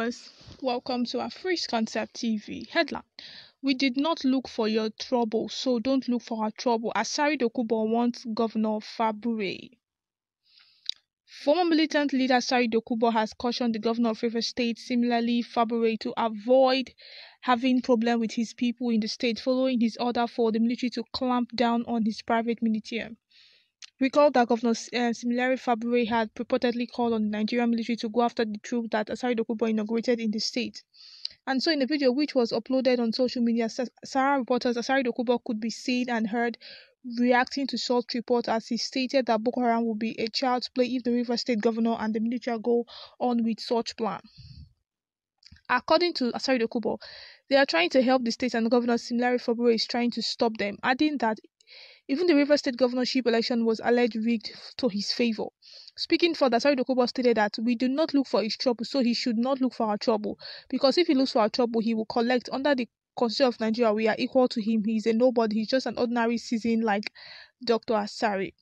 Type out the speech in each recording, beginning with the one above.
viewers, welcome to our Freeze Concept TV. Headline: We did not look for your trouble, so don't look for our trouble. Asari Dukobu wants Governor Fabure. Former militant leader Asari Dukobu has cautioned the governor of Rivers State, similarly Fabure, to avoid having problem with his people in the state following his order for the military to clamp down on his private militias. Recall that Governor similarly Fabure had purportedly called on the Nigerian military to go after the troop that Asari Dukobu inaugurated in the state. And so in a video which was uploaded on social media, Sahara reporters Asari Dukobu could be seen and heard reacting to such reports as he stated that Boko Haram would be a child's play if the Rivers State governor and the military go on with such plan. According to Asari Dukobu, they are trying to help the state and the governor similarly Fabure is trying to stop them, adding that even the Rivers State governorship election was alleged rigged to his favor. Speaking further, Asari Dukobu stated that we do not look for his trouble, so he should not look for our trouble. Because if he looks for our trouble, he will collect. Under the Constitution of Nigeria, we are equal to him. He is a nobody. He's just an ordinary citizen like Dr. Asari.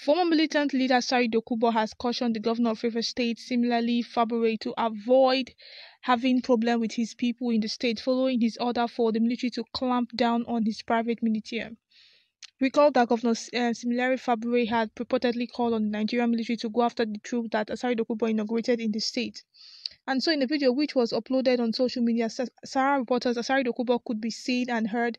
Former militant leader Asari Dukobu has cautioned the governor of Rivers State, similarly Fabure, to avoid having problem with his people in the state following his order for the military to clamp down on his private militias. Recall that Governor similarly Fabure had purportedly called on the Nigerian military to go after the troop that Asari Dukobu inaugurated in the state. And so in a video which was uploaded on social media, Sahara reporters Asari Dukobu could be seen and heard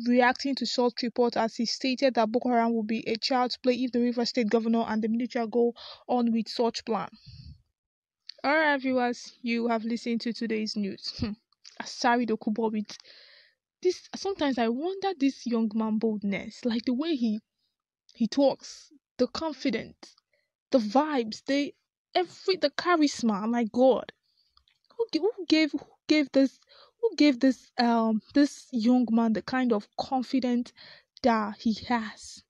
reacting to such reports as he stated that Boko Haram would be a child's play if the Rivers State governor and the military go on with such plan. Alright viewers, you have listened to today's news. Asari Dukobu with this, sometimes I wonder this young man boldness, like the way he talks, the confidence, the vibes, the charisma. My God, who gave this this young man the kind of confidence that he has?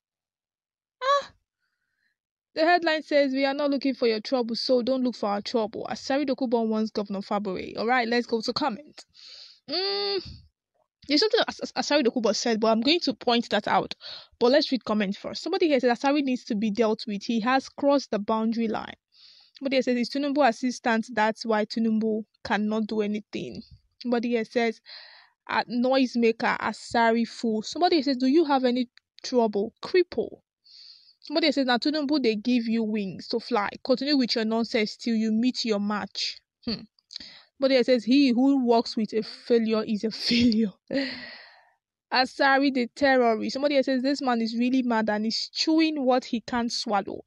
The headline says, we are not looking for your trouble, so don't look for our trouble. Asari Dukobu wants Governor Fabure. Alright, let's go to comment. There's something Asari Dukobu said, but I'm going to point that out. But let's read comments first. Somebody here says Asari needs to be dealt with. He has crossed the boundary line. Somebody here says it's Tinubu assistant. That's why Tinubu cannot do anything. Somebody here says noisemaker Asari fool. Somebody here says, do you have any trouble? Cripple. Somebody here says now Tinubu they give you wings to fly. Continue with your nonsense till you meet your match. But it says he who works with a failure is a failure. Asari the terrorist. Somebody says this man is really mad and is chewing what he can't swallow.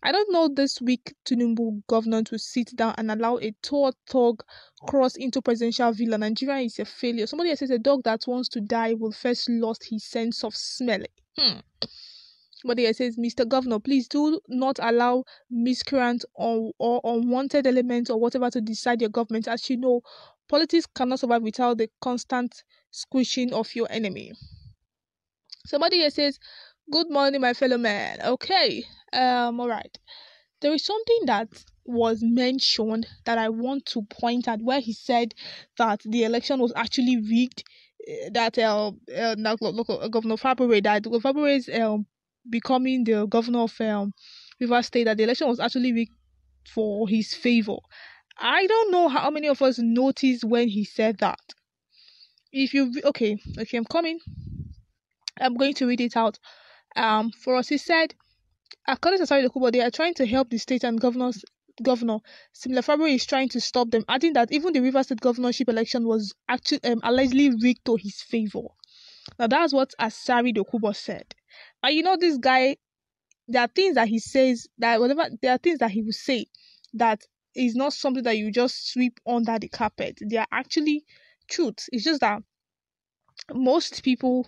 I don't know this week Tinubu government will sit down and allow a tour thug cross into presidential villa. Nigeria is a failure. Somebody says a dog that wants to die will first lost his sense of smelling. Somebody here says, Mr. Governor, please do not allow miscreants or unwanted elements or whatever to decide your government. As you know, politics cannot survive without the constant squishing of your enemy. Somebody here says, good morning, my fellow man. Okay, alright. There is something that was mentioned that I want to point at where he said that the election was actually rigged, that Governor Fabure, that Fabure's becoming the governor of Rivers State, that the election was actually rigged for his favor. I don't know how many of us noticed when he said that. If you okay, I'm coming. I'm going to read it out. For us, he said, according to Asari Dukobu, they are trying to help the state and governor similar Fabure is trying to stop them, adding that even the Rivers State governorship election was actually allegedly rigged to his favor. Now that's what Asari Dukobu said. And you know, this guy, there are things that he says that there are things that he will say that is not something that you just sweep under the carpet. They are actually truths. It's just that most people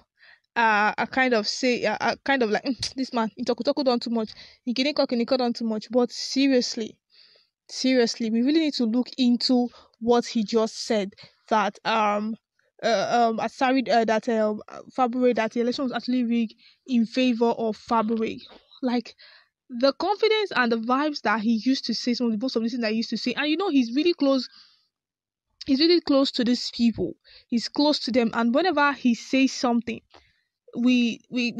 are kind of like this man he talk on too much. He didn't on too much. But seriously, we really need to look into what he just said. That Asari that Fabure, that the election was actually rigged in favor of Fabure. Like the confidence and the vibes that he used to say, most of the things that he used to say, and you know he's really close to these people. He's close to them, and whenever he says something, we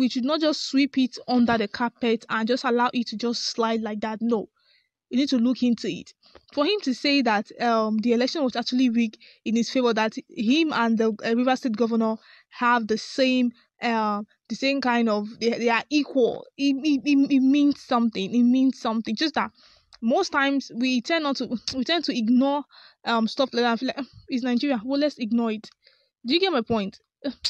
should not just sweep it under the carpet and just allow it to just slide like that. No, you need to look into it. For him to say that the election was actually rigged in his favor, that him and the Rivers State governor have the same kind of, they are equal. It means something. It means something. Just that most times we tend to ignore stuff like that. I feel like it's Nigeria. Well, let's ignore it. Do you get my point?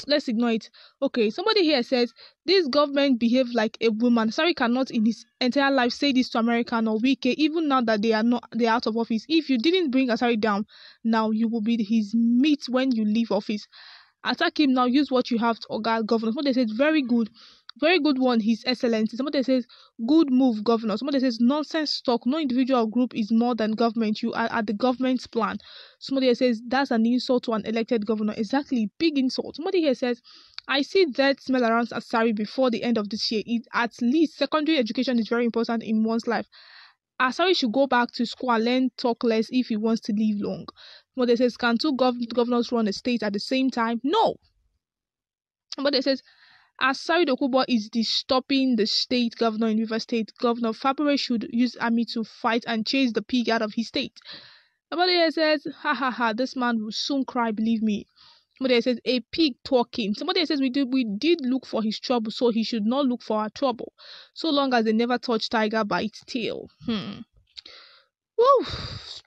Let's ignore it. Okay, somebody here says this government behave like a woman. Asari cannot in his entire life say this to America or Wike, even now that they're out of office. If you didn't bring Asari down, now you will be his meat when you leave office. Attack him now, use what you have to organ governor. Somebody says very good one, His Excellency. Somebody says good move, governor. Somebody says nonsense talk. No individual group is more than government. You are at the government's plan. Somebody says that's an insult to an elected governor. Exactly, big insult. Somebody here says I see that smell around Asari before the end of this year. At least secondary education is very important in one's life. Asari should go back to school and learn talk less if he wants to live long. Somebody says can two governors run a state at the same time? No. Somebody says Asari Dukobu is stopping the state governor in River State. Governor Fabure should use army to fight and chase the pig out of his state. Somebody says, ha, this man will soon cry, believe me. Somebody says, a pig talking. Somebody says, we did look for his trouble, so he should not look for our trouble. So long as they never touch tiger by its tail. Woo!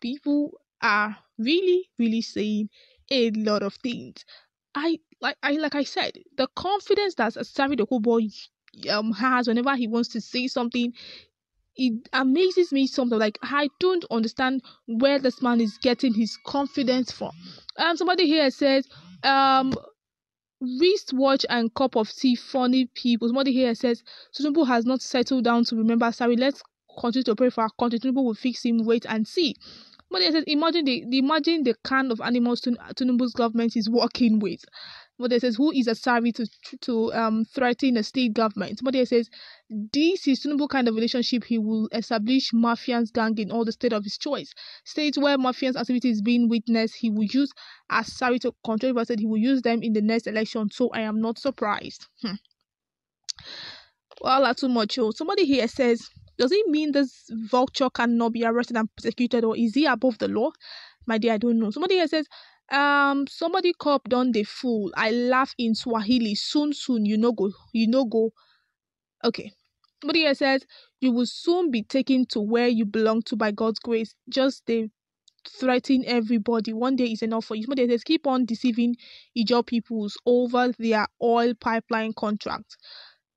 People are really, really saying a lot of things. Like I said, the confidence that Asari Dukobu has whenever he wants to say something, it amazes me sometimes. Like I don't understand where this man is getting his confidence from. Somebody here says wristwatch and cup of tea, funny people. Somebody here says Tinubu has not settled down to remember Asari. Let's continue to pray for our country. Tinubu will fix him. Wait and see. Somebody says imagine the kind of animals Tinubu's government is working with. Somebody says who is Asari to threaten a state government? Somebody says this is Tinubu kind of relationship. He will establish mafians gang in all the state of his choice. States where mafians activity is being witnessed, he will use Asari to control. But said he will use them in the next election. So I am not surprised. Well, that's too much. Somebody here says, does it mean this vulture cannot be arrested and prosecuted, or is he above the law? My dear, I don't know. Somebody here says, somebody cop done the fool. I laugh in Swahili. Soon, you know go. Okay. Somebody here says, you will soon be taken to where you belong to by God's grace. Just they threaten everybody. One day is enough for you. Somebody says, keep on deceiving Ijaw peoples over their oil pipeline contract.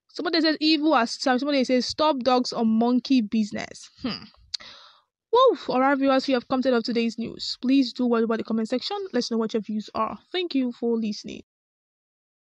Somebody says evil as somebody says stop dogs on monkey business. Woo! Alright, viewers, we have come to the end of today's news. Please do what about the comment section. Let's know what your views are. Thank you for listening.